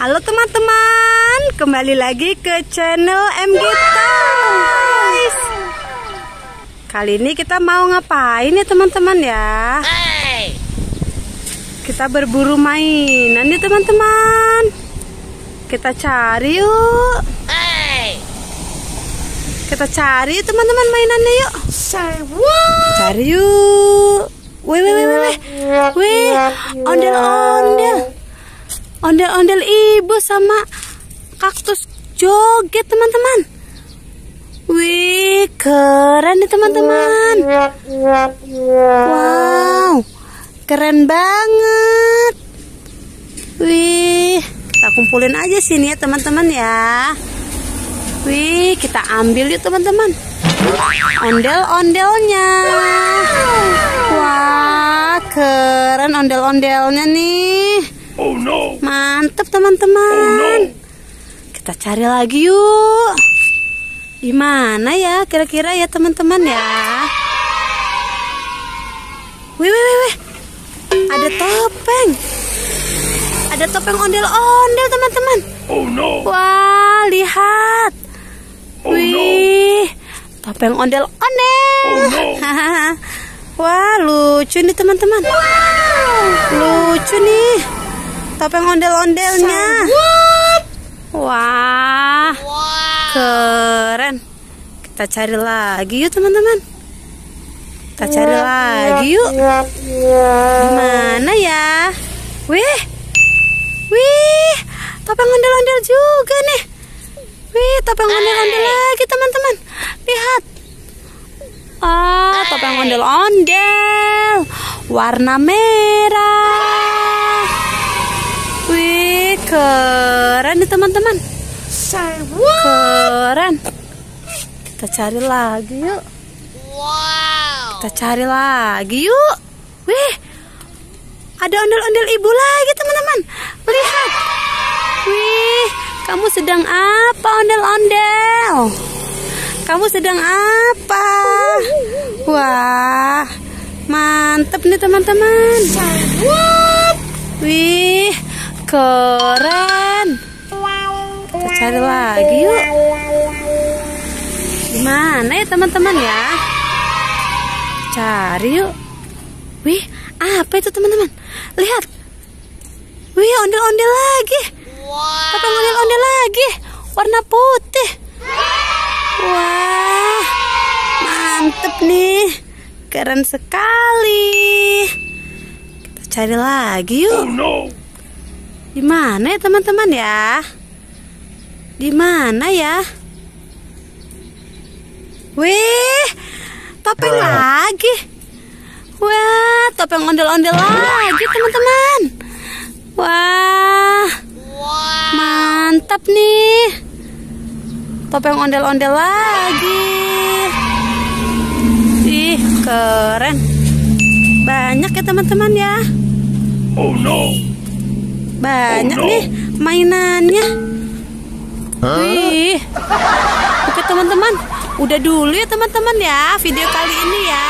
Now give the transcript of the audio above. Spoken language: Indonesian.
Halo teman-teman, kembali lagi ke channel MG Toys. Kali ini kita mau ngapain ya teman-teman ya? Kita berburu mainan nih teman-teman. Kita cari yuk. Kita cari teman-teman mainannya yuk. Cari yuk. Wih, ondel-ondel. Ondel-ondel ibu sama kaktus joget teman-teman. Wih, keren nih teman-teman. Wow, keren banget. Wih, kita kumpulin aja sini ya teman-teman ya. Wih, kita ambil yuk teman-teman. Ondel-ondelnya. Wah, keren ondel-ondelnya nih. Oh no. Mantap teman-teman. Oh no. Kita cari lagi yuk. Di mana ya kira-kira ya teman-teman ya? Wih. Ada topeng. Ada topeng ondel-ondel teman-teman. Oh no. Wah, lihat. Oh Wih, topeng ondel-ondel. Oh no. Wah, lucu nih teman-teman. Lucu nih. Topeng ondel-ondelnya. Wah, keren. Kita cari lagi yuk teman-teman. Kita cari lagi yuk. Gimana ya? Wih, topeng ondel-ondel juga nih. Wih, topeng ondel-ondel lagi teman-teman. Lihat. Topeng ondel-ondel warna merah. Wih, keren nih teman-teman. Keren. Kita cari lagi yuk. Kita cari lagi yuk. Wih, ada ondel-ondel ibu lagi teman-teman. Lihat. Wih, kamu sedang apa ondel-ondel? Kamu sedang apa? Wah, mantep nih teman-teman. Wih, keren. Kita cari lagi yuk. Gimana ya teman-teman ya? Cari yuk. Wih, apa itu teman-teman? Lihat. Wih, ondel-ondel lagi. Topeng ondel-ondel lagi. Warna putih. Wah, mantep nih. Keren sekali. Kita cari lagi yuk. Oh no. Di mana ya teman-teman ya? Di mana ya? Wih, topeng lagi. Wah, topeng ondel-ondel lagi teman-teman. Wah, mantap nih. Topeng ondel-ondel lagi. Ih, keren. Banyak ya teman-teman ya. Oh no. Banyak Oh, no. nih mainannya. Wih. Oke teman-teman, udah dulu ya teman-teman ya video kali ini ya.